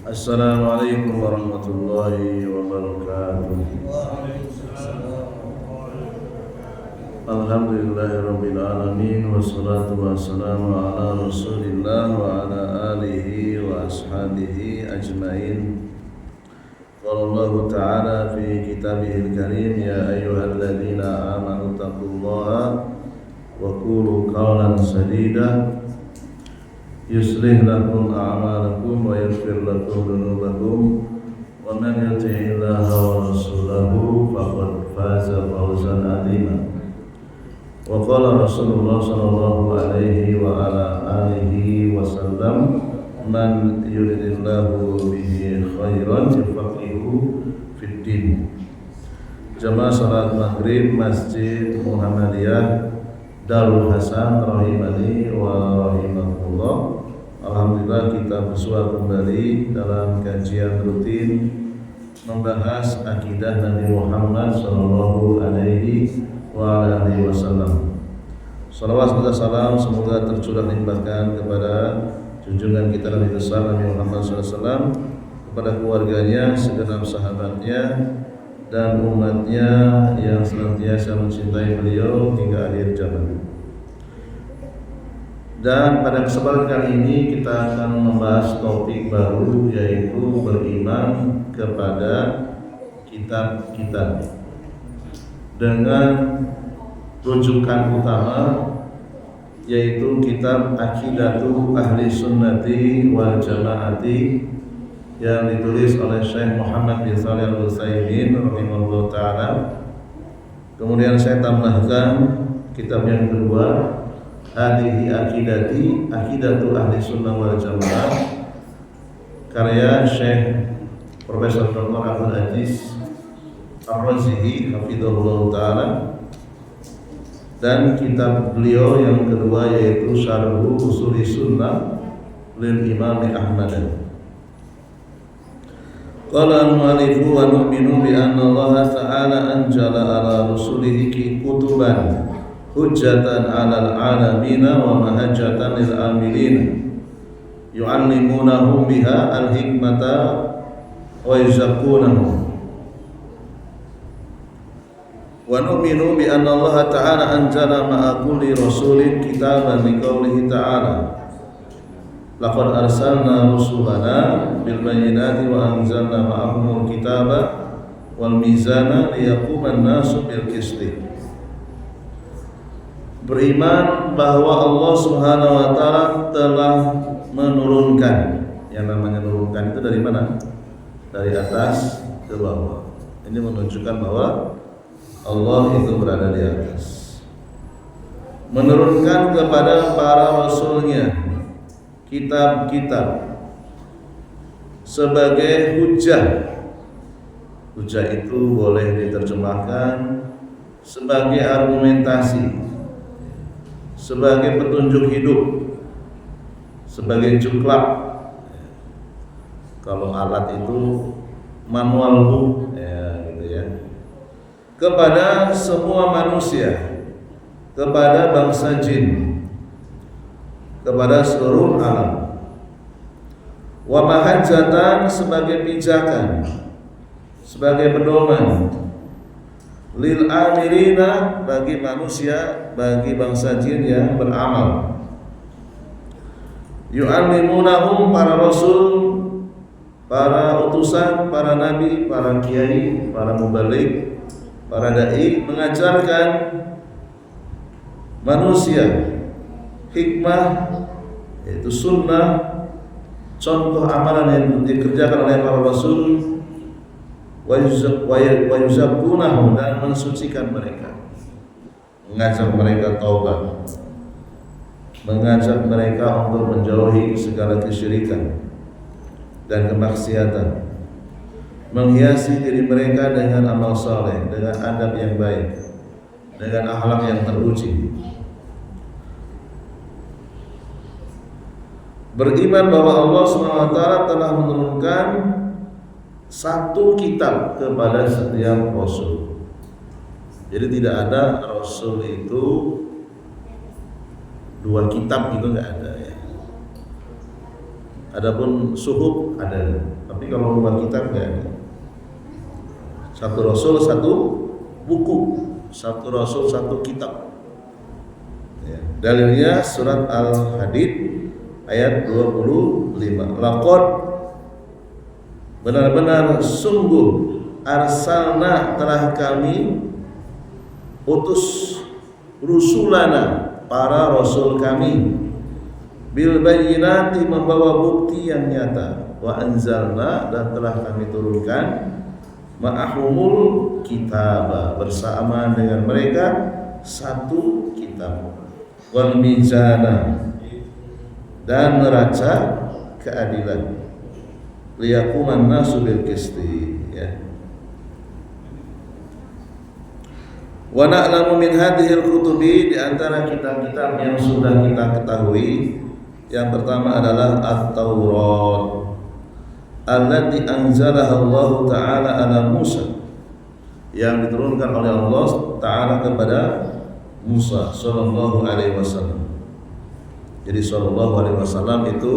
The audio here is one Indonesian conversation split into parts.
Assalamualaikum warahmatullahi wabarakatuh. Alhamdulillahirabbil alamin wassalatu wassalamu ala Rasulillah wa ala alihi wa ashabihi ajmain. Qala Allah ta'ala fi kitabihil karim ya ayyuhalladzina amanu taqullaha wa qulu qawlan sadida yuslih lakum a'malakum wa yaghfir lakum dhunubakum wa man yuti'illaha wa rasulahu faqad faza fawzan 'azima. Wa qala Rasulullah sallallahu alaihi wa ala alihi wasallam man yuridillahu bihi khairan yufaqihu fid din. Jamaah salat maghrib Masjid Muhammadiyah Darul Hasan rahimani wa rahimakumullah. Alhamdulillah kita bersua kembali dalam kajian rutin membahas akidah Nabi Muhammad sallallahu alaihi wa alihi wasallam. Salawat serta salam semoga tercurah limpahkan kepada junjungan kita Nabi besar Nabi Muhammad sallallahu alaihi wasallam, kepada keluarganya, segenap sahabatnya dan umatnya yang senantiasa mencintai beliau hingga akhir zaman. Dan pada kesempatan kali ini kita akan membahas topik baru, yaitu beriman kepada kitab-kitab dengan rujukan utama yaitu kitab Aqidatu Ahli Sunnati wal Jamaati yang ditulis oleh Syekh Muhammad bin Shalih Al-Utsaimin rahimahullah ta'ala. Kemudian saya tambahkan kitab yang kedua, Hadihi Aqidati Aqidatu Ahli Sunnah wal Jamaah, karya Syekh Profesor Dr. Abdul Aziz Ar-Razihi hafizahullah ta'ala. Dan kitab beliau yang kedua yaitu Syarhu Usuli Sunnah lil Imam Ahmad. Qala al-mu'allifu wa nu'minu bi anna Allah ta'ala anjala ala rusulihi kutuban hujjatan 'alal 'alamina wa mahajjatan lil 'amilina yu'allimunahum biha al-hikmata wa yuzakkunahum. Wa nu'minu bi anna Allah ta'ala anjala ma'a kulli rasulin kitaban liqaulihi ta'ala laqad arsalna rusulana bil bayyinati wa anzalna ma'ahumul kitaba wal mizana liyaquman nasu bil qisti. Beriman bahwa Allah Subhanahu wa taala telah menurunkan. Yang namanya menurunkan itu dari mana? Dari atas ke bawah. Ini menunjukkan bahwa Allah itu berada di atas. Menurunkan kepada para rasulnya kitab-kitab sebagai hujjah. Hujjah itu boleh diterjemahkan sebagai argumentasi, sebagai petunjuk hidup, sebagai juklak. Kalau alat itu manual book, ya gitu ya. Kepada semua manusia, kepada bangsa jin, kepada seluruh alam. Wa mahajjatan sebagai pijakan, sebagai pedoman, lil amirina bagi manusia, bagi bangsa jin yang beramal. Yu'allimunahum para rasul, para utusan, para nabi, para kiai, para mubalik, para dai mengajarkan manusia hikmah, yaitu sunnah, contoh amalan yang dikerjakan oleh para rasul, wa yuzakkunahum dan mensucikan mereka, mengajak mereka taubat, mengajak mereka untuk menjauhi segala kesyirikan dan kemaksiatan, menghiasi diri mereka dengan amal saleh, dengan adab yang baik, dengan akhlak yang teruji. Beriman bahwa Allah SWT telah menurunkan satu kitab kepada setiap rasul. Jadi tidak ada rasul itu dua kitab, itu nggak ada ya. Adapun suhuf ada, tapi kalau 2 kitab enggak ada. 1 rasul 1 buku, 1 rasul 1 kitab. Ya. Dalilnya surat Al-Hadid ayat 25. Laqad benar-benar sungguh arsalna telah kami utus rusulana para rasul kami bil bayyinati membawa bukti yang nyata wa anzalna dan telah kami turunkan ma'ahumul kitaba bersama dengan mereka 1 kitab wal mizana dan neraca keadilan liyaquman nasu bil qisti ya. Wa na'lamu min hadhil kutubi, di antara kitab-kitab yang sudah kita ketahui, yang pertama adalah At-Taurat allati anzalaha Allah Ta'ala ala Musa, yang diturunkan oleh Allah Ta'ala kepada Musa sallallahu alaihi wasallam. Jadi sallallahu alaihi wasallam itu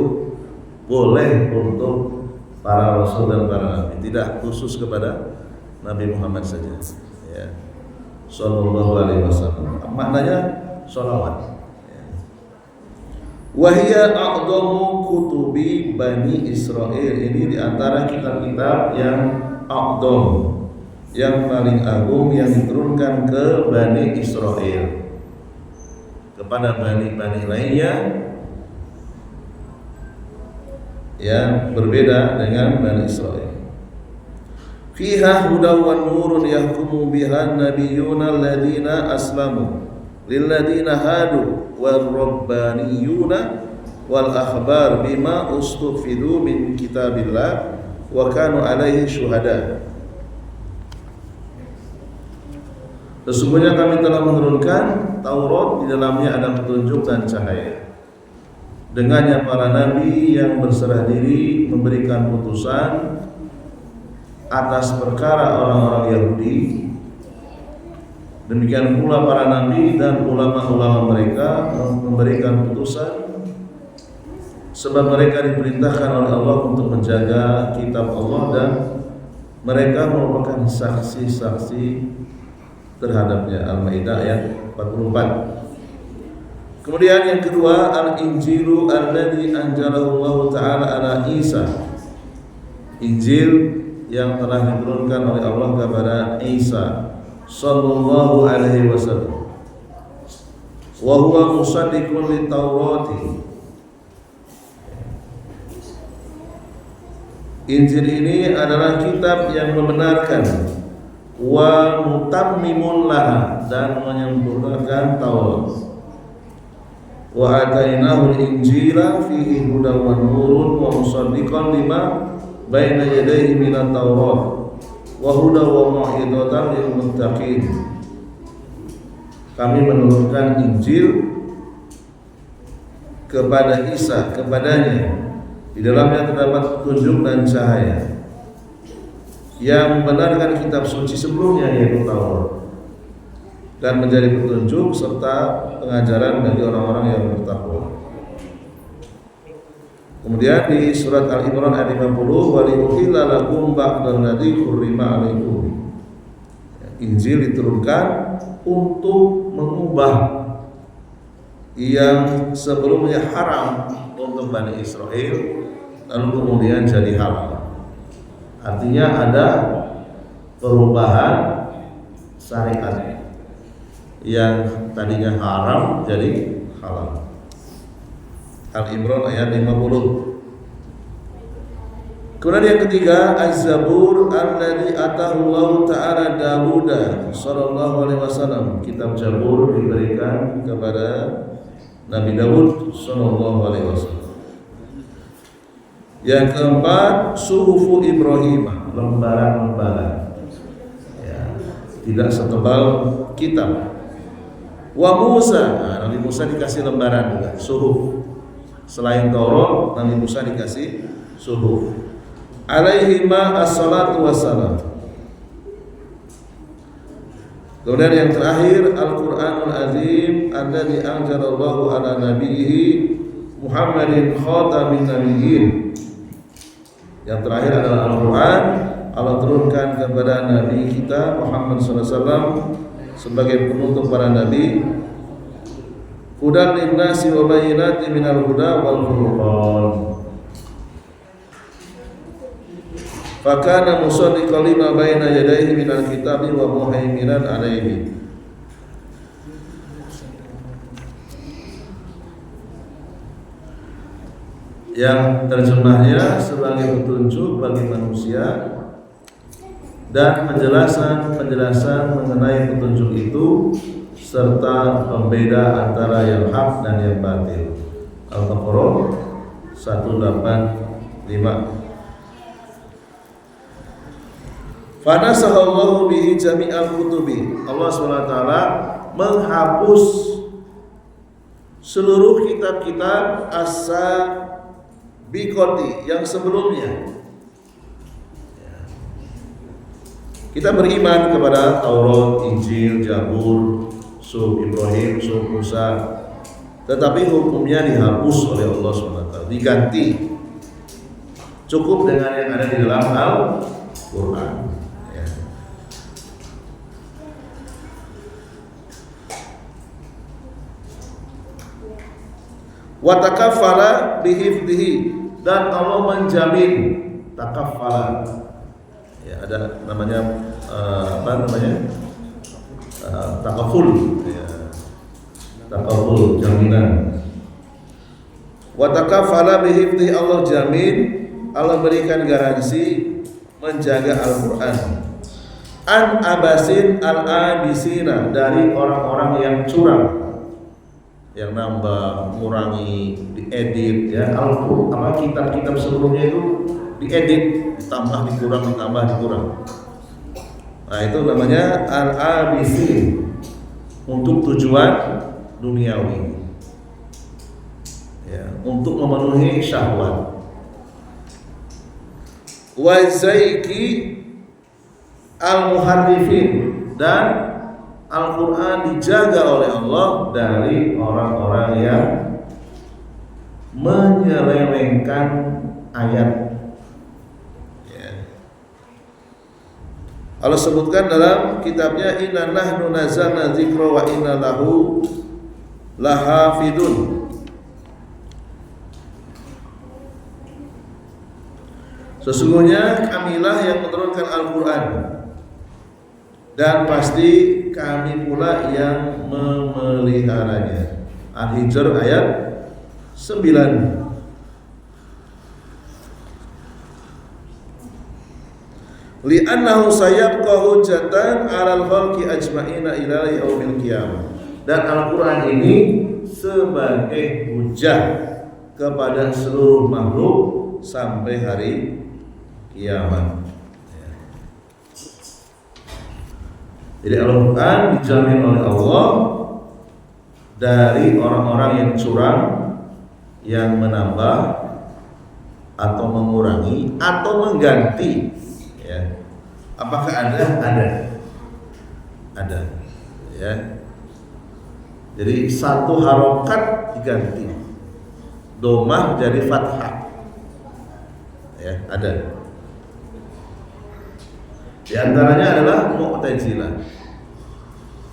boleh untuk para rasul dan para nabi, tidak khusus kepada Nabi Muhammad saja ya. Sallallahu alaihi wasallam maknanya sholawat ya. Wahia a'dhamu kutubi Bani Israil, ini diantara kitab-kitab yang a'dham, yang paling agung, yang diturunkan ke Bani Israil. Kepada bani-bani lainnya yang berbeda dengan Bani Israil. Fiha hudaw wa nurun yahkumu biha nabiyyuna alladhina aslamu lilladhina hadu wal rabbaniyuna wal akhbar bima ustufidu min kitabillah wa kanu alaihi syuhada. Sesungguhnya kami telah menurunkan Taurat, di dalamnya ada petunjuk dan cahaya. Dengannya para nabi yang berserah diri memberikan putusan atas perkara orang-orang Yahudi. Demikian pula para nabi dan ulama-ulama mereka memberikan putusan, sebab mereka diperintahkan oleh Allah untuk menjaga kitab Allah dan mereka merupakan saksi-saksi terhadapnya. Al-Maidah ayat 44. Kemudian yang kedua, Al-Injilu alladzi anzalahu Allah Ta'ala ala Isa, Injil yang telah diturunkan oleh Allah kepada Isa sallallahu alaihi wasallam. Wa huwa musaddiqun lit-Taurati. Injil ini adalah kitab yang membenarkan, wa mutammimun laha, dan menyempurnakan Taurat. Wa atainahu al-injila fihi hudan wa nurun wa musaddiqan lima baina yadayhi minat Taurat wa hudan wa mau'izatan lil muttaqin. Kami menurunkan Injil kepada Isa, kepadanya di dalamnya terdapat petunjuk dan cahaya, yang membenarkan kitab suci sebelumnya yaitu Taurat, dan menjadi petunjuk serta pengajaran bagi orang-orang yang bertakwa. Kemudian di surat Al-Imran ayat 50, wa liuhilla lakum ba'dal ladzi hurrima 'alaikum. Injil diturunkan untuk mengubah yang sebelumnya haram untuk Bani Israel, lalu kemudian jadi halal. Artinya ada perubahan syariat yang tadinya haram jadi halal. Al-Imran ayat 50. Kemudian yang ketiga, Az-Zabur alladzi atahu Allah Ta'ala Dawuda sallallahu alaihi wasallam. Kitab Zabur diberikan kepada Nabi Dawud sallallahu alaihi wasallam. Yang keempat, Suhufu Ibrahim, lembaran-lembaran ya, tidak setebal kitab. Wa Musa, Nabi Musa dikasih lembaran juga, suhuf. Selain Taurat, Nabi Musa dikasih suhuf. Alaihi ma as-salatu wassalam. Kemudian yang terakhir, Al-Qur'anul Azim alladzi anzalallahu ala nabiyhi Muhammadin khatamin nabiyyin Yang terakhir adalah Al-Quran. Allah turunkan kepada Nabi kita Muhammad SAW sebagai penutup para nabi. Hudan linnasi wa bayyinatin minal huda wal furqan. Fakana musaddiqan lima baina yadayhi minal kitabi wa muhaiminan alaihi. Yang terjemahnya sebagai petunjuk bagi manusia dan penjelasan mengenai petunjuk itu serta pembeda antara yang hak dan yang batil. Al-Baqarah 185. Fanasahallahu bihi jami'al kutubi. Allah SWT menghapus seluruh kitab-kitab as-sabiqati yang sebelumnya. Kita beriman kepada Taurat, Injil, Zabur, Suhuf Ibrahim, Suhuf Musa, tetapi hukumnya dihapus oleh Allah SWT, diganti. Cukup dengan yang ada di dalam Al-Quran. Ya. Wa takaffala bihifdhihi, dan Allah menjamin. Takaffala, ya, ada namanya takaful, ya, takaful, jaminan. Wa takaffala bihifdhi, Allah jamin, Allah berikan garansi menjaga Al-Quran. An abasin al-abisina, dari orang-orang yang curang, yang nambah, mengurangi, diedit, ya. Al-Quran, kitab-kitab sebelumnya itu diedit, ditambah, dikurang, ditambah, dikurang. Nah, itu namanya al-abisin, untuk tujuan duniawi, ya, untuk memenuhi syahwat. Wa zaiki al-muharrifin, dan Al-Quran dijaga oleh Allah dari orang-orang yang menyelewengkan ayat. Allah sebutkan dalam kitabnya, inna nahnu nazzalna dzikra wa inna lahu lahafidun. Sesungguhnya kamilah yang menurunkan Al-Quran, dan pasti kami pula yang memeliharanya. Al-Hijr ayat 9. Li'annahu sayabqa hujjatan 'alal khalqi ajma'ina ila yaumil qiyamah. Dan Al-Quran ini sebagai hujjah kepada seluruh makhluk sampai hari kiamat. Jadi Al-Quran dijamin oleh Allah dari orang-orang yang curang, yang menambah atau mengurangi atau mengganti. Ya. Apakah ada? Ada. Ya. Jadi satu harokat diganti, domah jadi fathah. Ya, ada. Di antaranya adalah Mu'tazilah,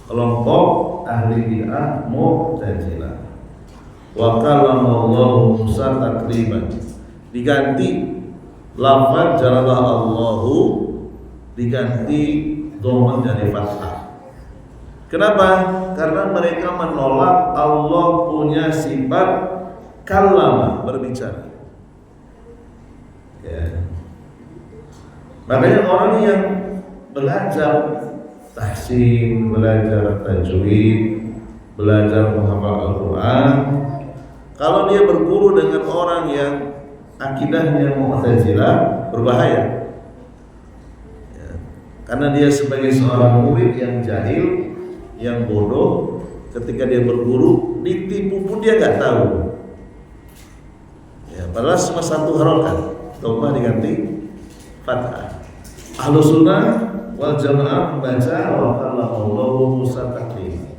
kelompok ahli bid'ah Mu'tazilah. Wa kallamallahu Musa takliman, diganti lafaz jalalah Allahu, diganti dhamma dari fathah. Kenapa? Karena mereka menolak Allah punya sifat kallama, berbicara. Ya. Makanya orang yang belajar tahsin, belajar tajwid, belajar menghafal Al-Quran, kalau dia berguru dengan orang yang akidahnya Mu'tazilah, berbahaya. Ya. Karena dia sebagai seorang murid yang jahil, yang bodoh, ketika dia berguru, ditipu pun dia nggak tahu. Ya, padahal cuma satu harokat, dhamma diganti fathah. Ahlus sunnah wal jamaah membaca wa kallamallahu Musa taklima,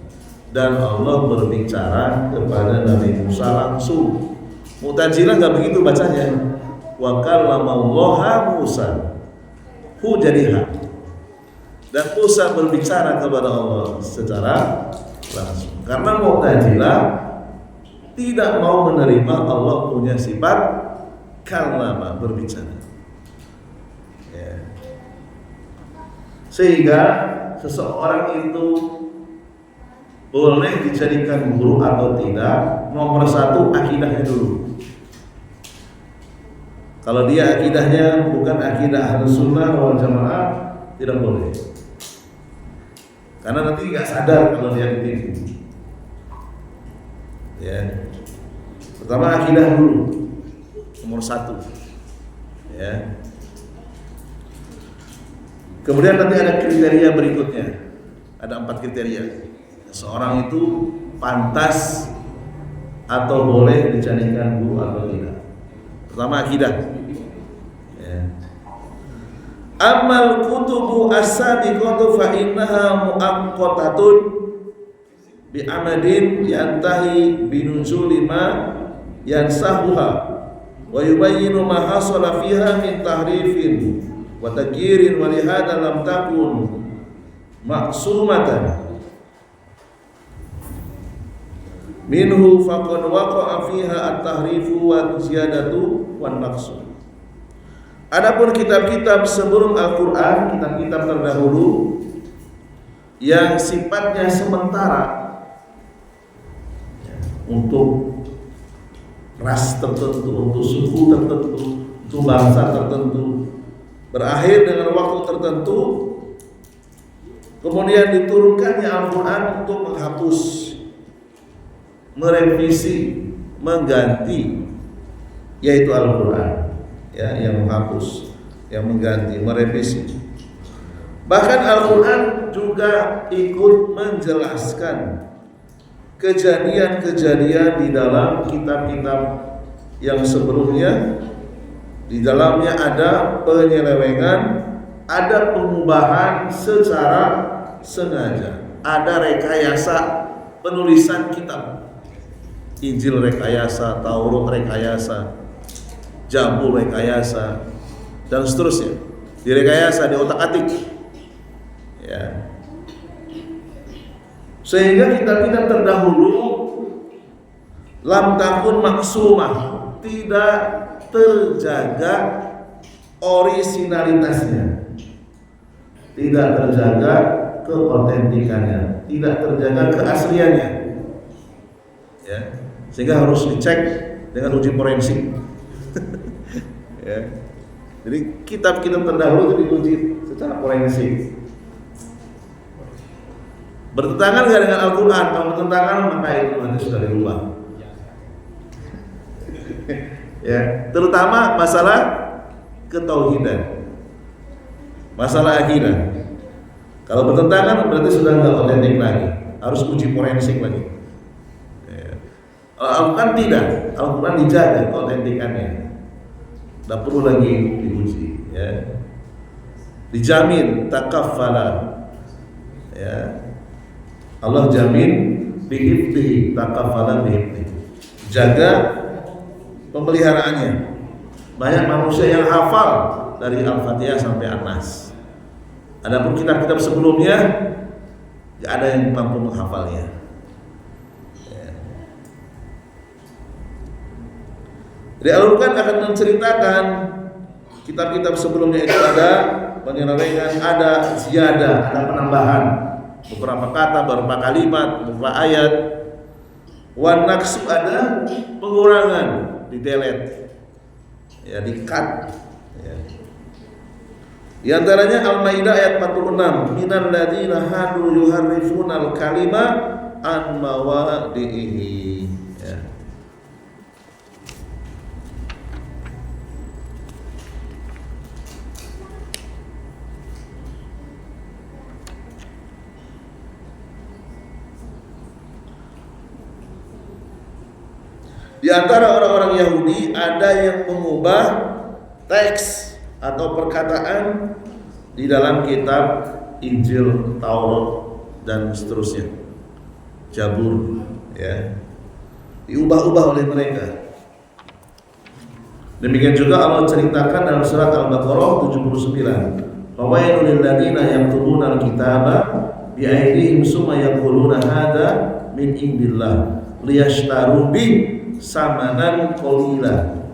dan Allah berbicara kepada Nabi Musa langsung. Mu'tazilah nggak begitu bacanya, wa kallamallaha Musa. Hu jadi ha. Dan Musa berbicara kepada Allah secara langsung. Karena Mu'tazilah tidak mau menerima Allah punya sifat kallama, berbicara. Ya. Sehingga seseorang itu boleh dijadikan guru atau tidak, nomor satu akidahnya dulu. Kalau dia akidahnya bukan akidah Ahlussunnah wal Jamaah, tidak boleh. Karena nanti nggak sadar kalau dia ditipu. Ya. Pertama akidah dulu, nomor satu. Ya. Kemudian nanti ada kriteria berikutnya. Ada 4 kriteria. Seorang itu pantas atau boleh dijadikan guru atau tidak. Pertama akidah. Ya. Amal kutubu as-sabiqatu fa innaha muaqqatatun bi amadin yantahi binuzuli ma yansahuha wa yubayyinu ma hasala fiha min tahrifin wa tagyirin wa lihada lam takun ma'sumatan minhu faqad waqa'a fiha at-tahrifu wa ziyadatu wan naqsu. Adapun kitab-kitab sebelum Al-Qur'an, kitab-kitab terdahulu yang sifatnya sementara untuk ras tertentu, untuk suku tertentu, untuk bangsa tertentu, berakhir dengan waktu tertentu, kemudian diturunkannya Al-Qur'an untuk menghapus, merevisi, mengganti, yaitu Al-Qur'an, ya, yang menghapus, yang mengganti, merevisi. Bahkan Al-Qur'an juga ikut menjelaskan kejadian-kejadian di dalam kitab-kitab yang sebelumnya. Di dalamnya ada penyelewengan, ada pengubahan secara sengaja, ada rekayasa penulisan kitab. Injil rekayasa, Taurat rekayasa, Zabur rekayasa, dan seterusnya. Direkayasa, diotak-atik. Ya. Sehingga kitab-kitab terdahulu lam takun maksumah, tidak terjaga orisinalitasnya, tidak terjaga keotentikannya, tidak terjaga keasliannya. Ya. Sehingga harus dicek dengan uji forensik. Ya. Jadi kitab-kitab terdahulu itu diuji secara forensik. Bertentangan nggak dengan Al-Quran? Kalau bertentangan maka itu nanti sudah dirubah. Ya, terutama masalah ketauhidan, masalah akidah. Kalau bertentangan berarti sudah nggak otentik lagi, harus uji forensik lagi. Ya. Al-Quran tidak, Al-Quran dijaga keotentikannya, tidak perlu lagi diuji. Ya. Dijamin takaffala. Ya. Allah jamin bihifdihi, takaffala bihifdihi, jaga pemeliharaannya. Banyak manusia yang hafal dari Al-Fatihah sampai An-Nas. Adapun kitab-kitab sebelumnya tidak ada yang mampu menghafalnya. Ya. Jadi Al-Quran akan menceritakan kitab-kitab sebelumnya itu ada penyelewengan, ada ziyadah, ada penambahan. Beberapa kata, beberapa kalimat, beberapa ayat. Wan naqsu, ada pengurangan, di delete, ya, di cut. Ya. Di antaranya Al-Maidah ayat 46, minal ladzina hadu yuharrifunal kalima an mawadihi. Ya. Di antara orang-orang Yahudi ada yang mengubah teks atau perkataan di dalam kitab Injil, Taurat, dan seterusnya, Zabur, ya, diubah-ubah oleh mereka. Demikian juga Allah ceritakan dalam surat Al-Baqarah 79. Fawailul lil ladzina yaktubuna al-kitaba bi aydihim summa yaquluna hadza min indillah liyashtaru bi samanan qalila.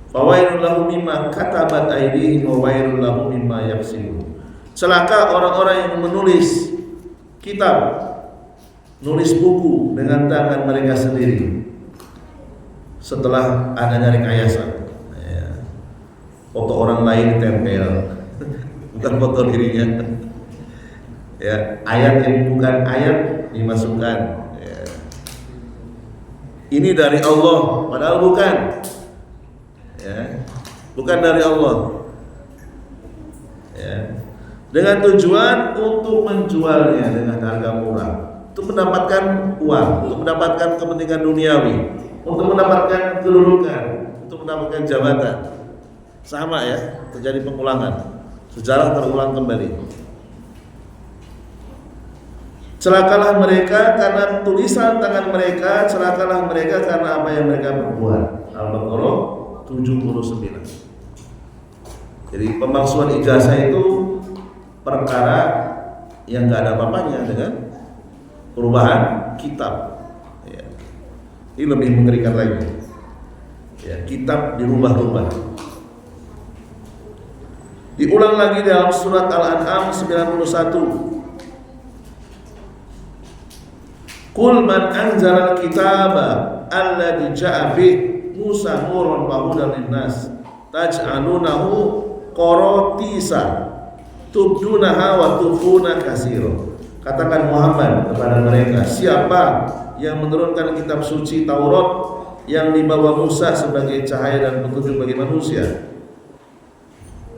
Fawailul lahum mimma katabat aydihim wa wailul lahum mimma yaksibun. Celaka orang-orang yang menulis kitab, nulis buku dengan tangan mereka sendiri setelah adanya rekayasa. Foto orang lain ditempel, bukan foto dirinya. Ya, ayat yang bukan ayat dimasukkan. Ya. Ini dari Allah, padahal bukan. Ya, bukan dari Allah. Ya. Dengan tujuan untuk menjualnya dengan harga murah, untuk mendapatkan uang, untuk mendapatkan kepentingan duniawi, untuk mendapatkan kedudukan, untuk mendapatkan jabatan. Sama ya, terjadi pengulangan. Sejarah terulang kembali. Celakalah mereka karena tulisan tangan mereka, celakalah mereka karena apa yang mereka perbuat. Al-Baqarah 79. Jadi pemalsuan ijazah itu perkara yang gak ada apa-apanya dengan perubahan kitab. Ya. Ini lebih mengerikan lagi. Ya, kitab dirubah-rubah. Diulang lagi dalam surat Al-An'am 91. Qul man anzala al-kitaba alladzi ja'a bih Musa nuran wa hudan linnas taj'alunahu qaratisa tubdunaha wa tukhuna katsira. Katakan Muhammad kepada mereka, siapa yang menurunkan kitab suci Taurat yang dibawa Musa sebagai cahaya dan petunjuk bagi manusia?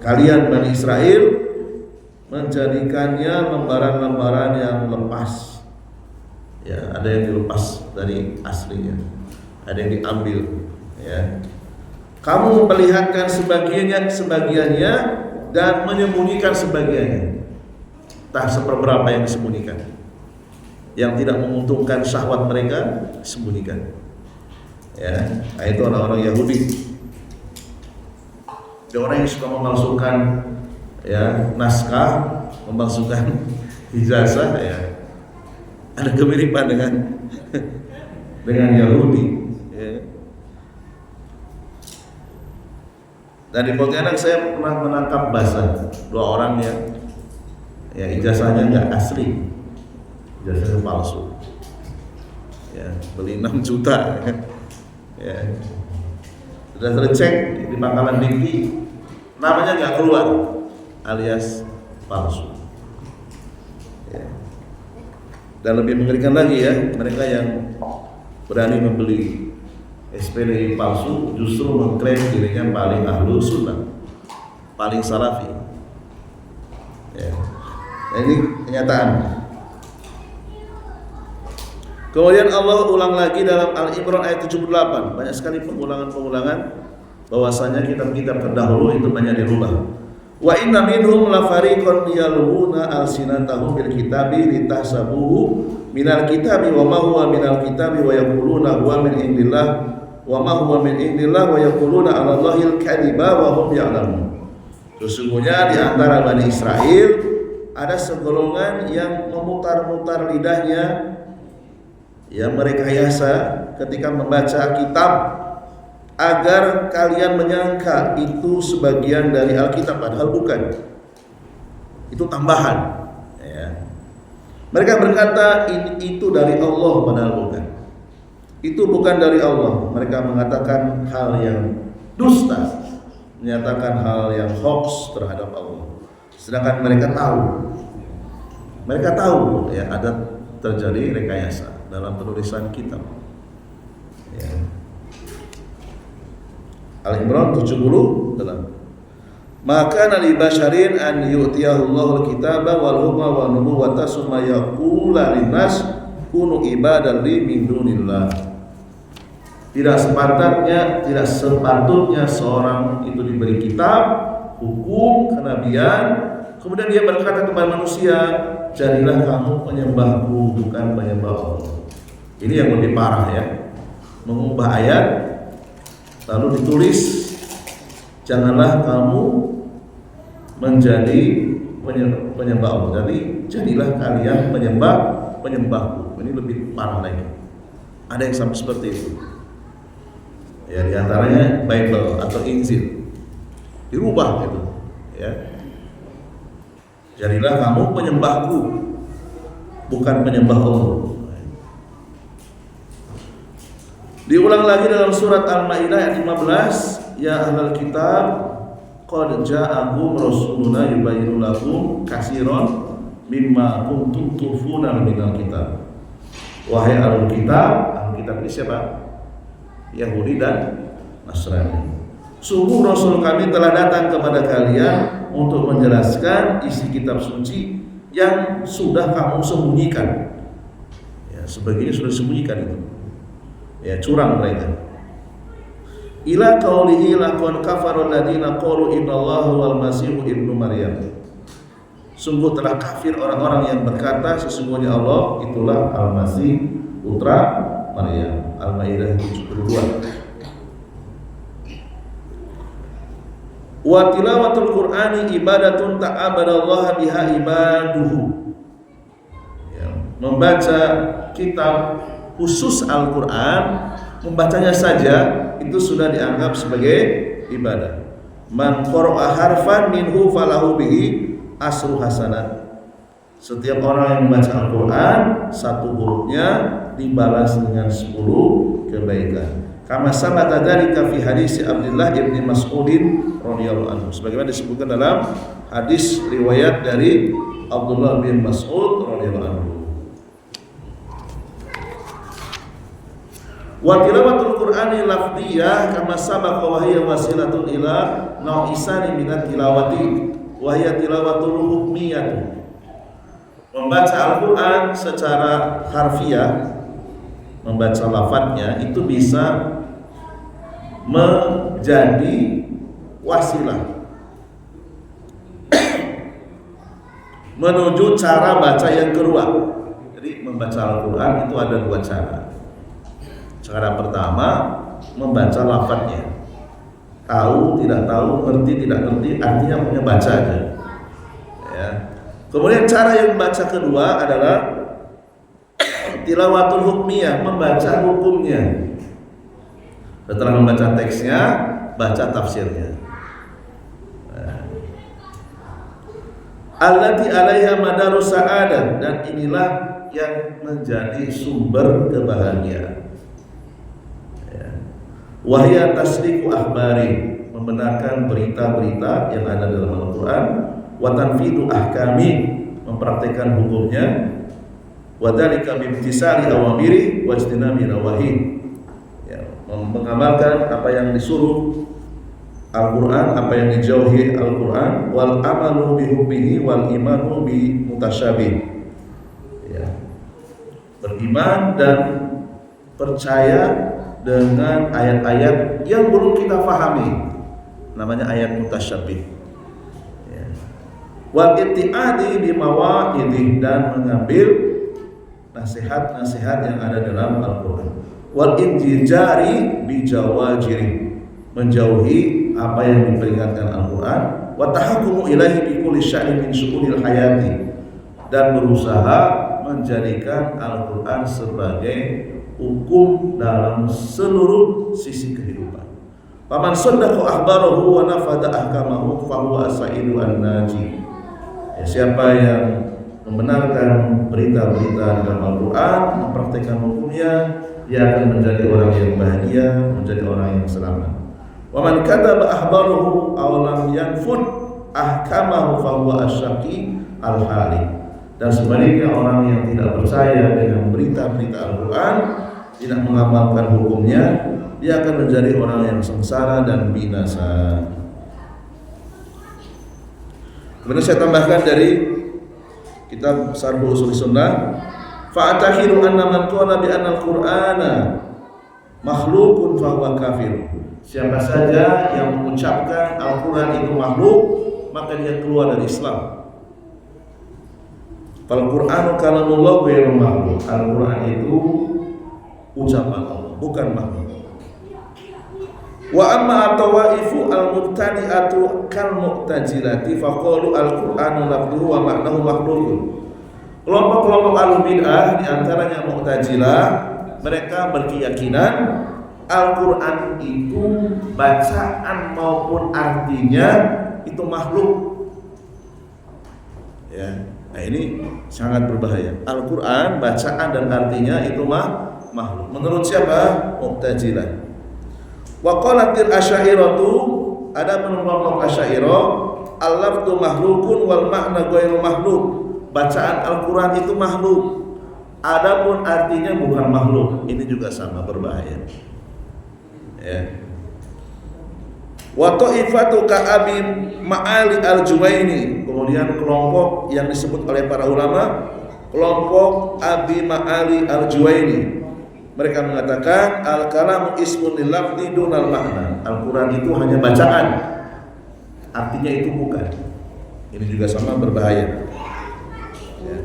Kalian Bani Israel menjadikannya lembaran-lembaran yang lepas. Ya, ada yang dilepas dari aslinya, ada yang diambil. Ya, kamu memperlihatkan sebagiannya dan menyembunyikan sebagiannya. Tak seperberapa yang disembunyikan. Yang tidak menguntungkan syahwat mereka sembunyikan. Ya, nah itu orang-orang Yahudi. Orang yang suka memalsukan ya naskah, memalsukan ijazah, ya ada kemiripan dengan Yahudi. Ya. Dan di Pontianak saya pernah menangkap basah 2 orang yang ya ijazahnya nggak asli, ijazahnya palsu. Ya, beli 6 juta. Ya. Sudah tercek di Pangkalan Dikti, namanya nggak keluar, alias palsu. Ya. Dan lebih mengerikan lagi ya, mereka yang berani membeli SPDI palsu justru mengklaim dirinya paling ahlu sunnah, paling salafi. Ya. Nah, ini kenyataan. Kemudian Allah ulang lagi dalam Al-Imran ayat 78. Banyak sekali pengulangan-pengulangan bahwasanya kitab-kitab terdahulu itu banyak dirubah. Wa inna minhum la fariqan yaluna alsinatahum bil kitabi litahsabuhu minal kitabi wa ma huwa minal kitabi wa yaquluna huwa min indillah wa ma huwa min indillah wa yaquluna 'ala Allahil kadhiba wa hum ya'lamun. Sesungguhnya di antara Bani Israel ada segolongan yang memutar-mutar lidahnya, yang merekayasa ketika membaca kitab agar kalian menyangka itu sebagian dari Alkitab, padahal bukan. Itu tambahan. Ya. Mereka berkata itu dari Allah, padahal bukan. Itu bukan dari Allah. Mereka mengatakan hal yang dusta, menyatakan hal yang hoax terhadap Allah. Sedangkan mereka tahu ya ada terjadi rekayasa dalam penulisan kitab. Ya. Al-Imran 70 dalam maka nabi basyarin an yu'tiyahu Allahul kitaba wal hukma wan nubuwata summa yaqulu linnas kunu ibadan li min dunillah. Tidak sepatutnya seorang itu diberi kitab, hukum, kenabian, kemudian dia berkata kepada manusia, jadilah kamu penyembahku bukan penyembah Allah. Ini yang lebih parah ya, mengubah ayat lalu ditulis janganlah kamu menjadi penyembah Allah. Jadi jadilah kalian penyembahku. Ini lebih parah lagi. Ada yang sampai seperti itu. Ya, diantaranya Bible atau Injil dirubah gitu. Ya. Jadilah kamu penyembahku, bukan penyembah Allah. Diulang lagi dalam surat Al-Maidah ayat 15, ya ahlal kitab qad ja'akum rasuluna yubayyinu lakum katsiran mimma kuntum tukhfuna minal kitab. Wahai ahlul kitab, ahlul kitab ini siapa? Yahudi dan Nasrani. Sungguh Rasul kami telah datang kepada kalian untuk menjelaskan isi kitab suci yang sudah kamu sembunyikan. Ya, sebagian sudah disembunyikan itu. Ya, curang mereka. Ila qaulihi laqad kafara alladziina qalu innallaha wal masiihu ibnu Maryam. Sungguh telah kafir orang-orang yang berkata sesungguhnya Allah itulah Al-Masih putra Maryam. Al-Maidah 72. Wa tilawatul Qur'ani ibadatun ta'abadallaha biha ibaduhu. Ya, membaca kitab khusus Al-Quran, membacanya saja itu sudah dianggap sebagai ibadah. Man qara'a harfan minhu falahu bihi asru hasanat. Setiap orang yang membaca Al-Quran, satu hurufnya dibalas dengan 10 kebaikan. Kama sabata dzalika fi hadis Abdullah ibn Mas'udin radhiyallahu anhu. Sebagaimana disebutkan dalam hadis riwayat dari Abdullah bin Mas'ud radhiyallahu anhu. Wa tilawatul Qur'ani lafdiyah kama sabaqa wa hiya wasilatun ila nau'isani minat tilawati wa hiya tilawatul hukmiyah. Membaca Al-Qur'an secara harfiah, membaca lafadznya itu bisa menjadi wasilah menuju cara baca yang kedua. Jadi membaca Al-Qur'an itu ada dua cara. Cara pertama membaca lafadznya, tahu tidak tahu, ngerti tidak ngerti, artinya punya baca aja. Ya. Kemudian cara yang membaca kedua adalah tilawatul hukmiyah, membaca hukumnya. Setelah membaca teksnya, baca tafsirnya. Allati 'alaiha madarus sa'adah, dan inilah yang menjadi sumber kebahagiaan. Wahya tasdiqu akhbari, membenarkan berita-berita yang ada dalam Al-Quran. Wa tanfidu ahkami, mempraktikkan hukumnya. Wa dzalika bimtisali awamiri wa ijtinabi nawahi, ya, mengamalkan apa yang disuruh Al-Quran, apa yang dijauhi Al-Quran. Wal amalu bi hukmihi wal imanu bi mutasyabih, ya, beriman dan percaya dengan ayat-ayat yang belum kita pahami, namanya ayat mutasyabih. Ya. Wal itti'adi bi mawa'idih, dan mengambil nasihat-nasihat yang ada dalam Al-Quran. Wal injijari bi jawajiri, menjauhi apa yang diperingatkan Al-Quran. Wa tahakkumu ilaihi bi kulli syai'in min syu'unil hayati, dan berusaha menjadikan Al-Quran sebagai hukum dalam seluruh sisi kehidupan. Paman saddaqa akhbarahu wa nafada ahkamahu fa huwa as-sa'idu an-naji. Ya, siapa yang membenarkan berita-berita dalam Al-Quran, mempraktikkan hukumnya, dia akan menjadi orang yang bahagia, menjadi orang yang selamat. Wa man kadzaba akhbarahu aw lam yanfud ahkamahu fa huwa asy-syaqi al-halik. Dan sebaliknya orang yang tidak percaya dengan berita-berita Al-Quran, tidak mengamalkan hukumnya, dia akan menjadi orang yang sengsara dan binasa. Kemudian saya tambahkan dari kitab Syarh Ushul Sunnah, fa'atahiru anna man qala bi anna al-Qur'ana makhlukun fa huwa kafir. Siapa saja yang mengucapkan Al-Quran itu makhluk, maka dia keluar dari Islam. Al-Qur'anu kalamullah ghairu makhluk. Al-Quran itu ucapan Allah, bukan makhluk. Wa amma at-tawaifu al-mubtadi'atu kal mu'tazilati faqalu al-Qur'anu lafdhuhu wa ma'nahu makhluqun. Kelompok-kelompok al-bid'ah di antaranya Mu'tazilah, mereka berkeyakinan Al-Qur'an itu bacaan maupun artinya itu makhluk. Ya. Nah, ini sangat berbahaya. Al-Qur'an bacaan dan artinya itu makhluk. Menurut siapa? Mu'tazilah. Wa qalatil asy'ariyatu, ada kelompok Asy'ariyah, al-lafdhu makhluqun wal ma'na ghairu makhluk. Bacaan Al-Qur'an itu makhluk, adapun artinya bukan makhluk. Ini juga sama berbahaya. Ya. Wa ta'ifatu ka'abi ma'ali al-Juwaini, kemudian kelompok yang disebut oleh para ulama kelompok Abi Ma'ali al-Juwaini, mereka mengatakan al-kalamu ismun lil lafzi dunal makna. Al-Qur'an itu hanya bacaan, artinya itu bukan. Ini juga sama berbahaya. Ya.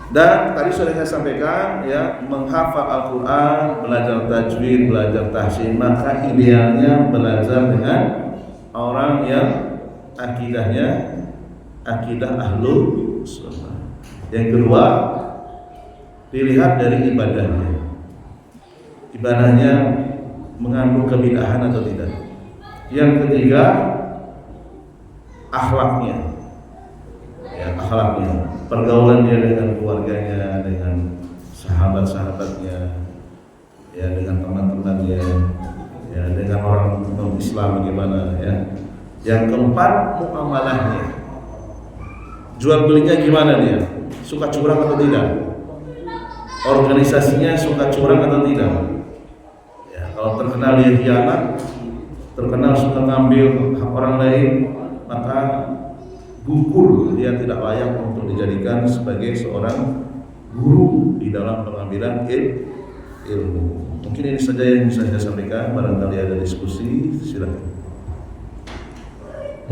Dan tadi sudah saya sampaikan ya, menghafal Al-Qur'an, belajar tajwid, belajar tahsin, maka idealnya belajar dengan orang yang akidahnya akidah ahlul sunnah. Yang kedua, dilihat dari ibadahnya. Ibadahnya mengandung kebid'ahan atau tidak. Yang ketiga, akhlaknya. Ya, akhlaknya, pergaulan dia dengan keluarganya, dengan sahabat-sahabatnya, ya, dengan teman-temannya, ya, dengan orang non-Islam bagaimana, ya. Yang keempat, muamalahnya. Jual belinya gimana dia? Suka curang atau tidak? Organisasinya suka curang atau tidak? Ya, kalau terkenal dia khianat, terkenal suka ngambil hak orang lain, maka gugur, dia tidak layak untuk dijadikan sebagai seorang guru di dalam pengambilan ilmu. Mungkin ini saja yang bisa saya sampaikan. Barangkali ada diskusi, silakan.